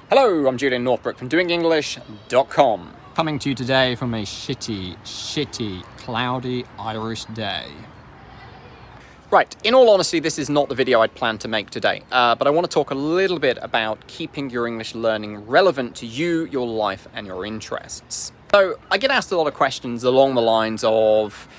Hello, I'm Julian Northbrook from doingenglish.com. Coming to you today from a shitty, cloudy Irish day. Right, in all honesty, this is not the video I'd planned to make today, but I want to talk a little bit about keeping your English learning relevant to you, your life, and your interests. So, I get asked a lot of questions along the lines of,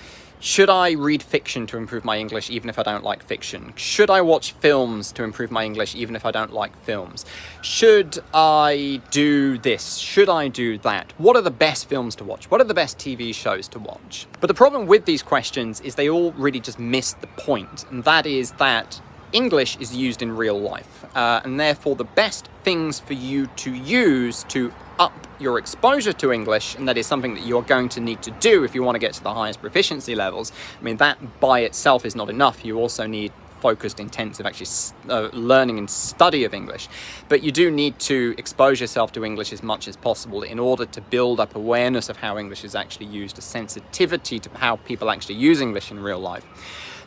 should I read fiction to improve my English even if I don't like fiction? Should I watch films to improve my English even if I don't like films? Should I do this? Should I do that? What are the best films to watch? What are the best TV shows to watch? But the problem with these questions is they all really just miss the point, and that is that English is used in real life, and therefore the best things for you to use to up your exposure to English, and that is something that you're going to need to do if you want to get to the highest proficiency levels. I mean, that by itself is not enough. You also need focused, intensive, learning and study of English. But you do need to expose yourself to English as much as possible in order to build up awareness of how English is actually used, a sensitivity to how people actually use English in real life.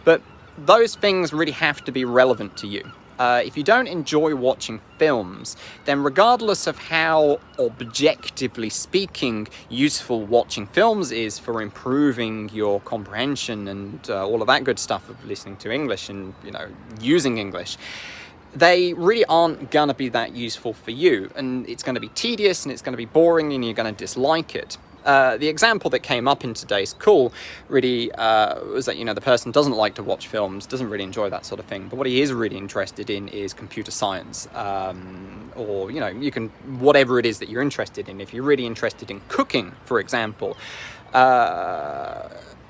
But those things really have to be relevant to you. If you don't enjoy watching films, then regardless of how, objectively speaking, useful watching films is for improving your comprehension and all of that good stuff of listening to English and, using English, they really aren't going to be that useful for you. And it's going to be tedious and it's going to be boring and you're going to dislike it. The example that came up in today's call really was that, the person doesn't like to watch films, doesn't really enjoy that sort of thing, but what he is really interested in is computer science, or, you can, whatever it is that you're interested in. If you're really interested in cooking, for example,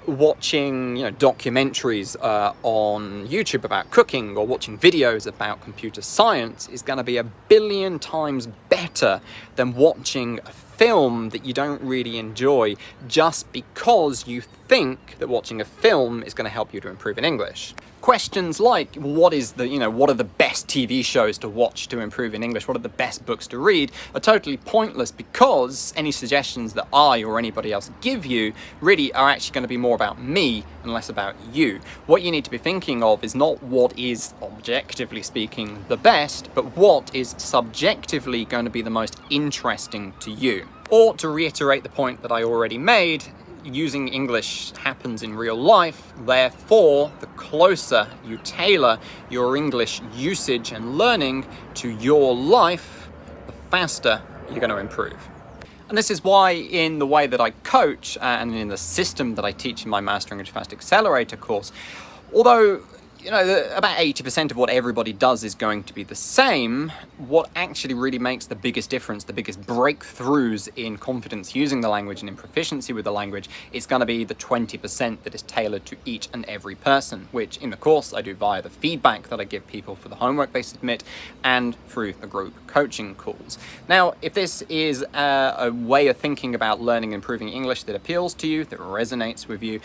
watching documentaries on YouTube about cooking or watching videos about computer science is going to be 1,000,000,000 times better than watching a film that you don't really enjoy just because you think that watching a film is going to help you to improve in English. Questions like what are the best TV shows to watch to improve in English? What are the best books to read? Are totally pointless because any suggestions that I or anybody else give you really are actually going to be more about me and less about you. What you need to be thinking of is not what is, objectively speaking, the best, but what is subjectively going to be the most interesting to you. Or to reiterate the point that I already made, using English happens in real life, therefore the closer you tailor your English usage and learning to your life, the faster you're going to improve. And this is why in the way that I coach and in the system that I teach in my Mastering English Fast Accelerator course, although about 80% of what everybody does is going to be the same, what actually really makes the biggest difference, the biggest breakthroughs in confidence using the language and in proficiency with the language, is going to be the 20% that is tailored to each and every person, which in the course I do via the feedback that I give people for the homework they submit and through the group coaching calls. Now, if this is a way of thinking about learning and improving English that appeals to you, that resonates with you,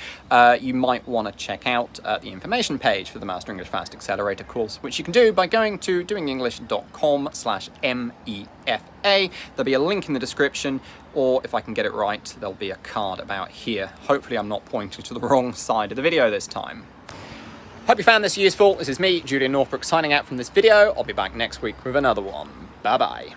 you might want to check out the information page for the Master English Fast Accelerator course, which you can do by going to doingenglish.com/MEFA. There'll be a link in the description, or if I can get it right, there'll be a card about here. Hopefully I'm not pointing to the wrong side of the video this time. Hope you found this useful. This is me, Julian Northbrook, signing out from this video. I'll be back next week with another one. Bye-bye.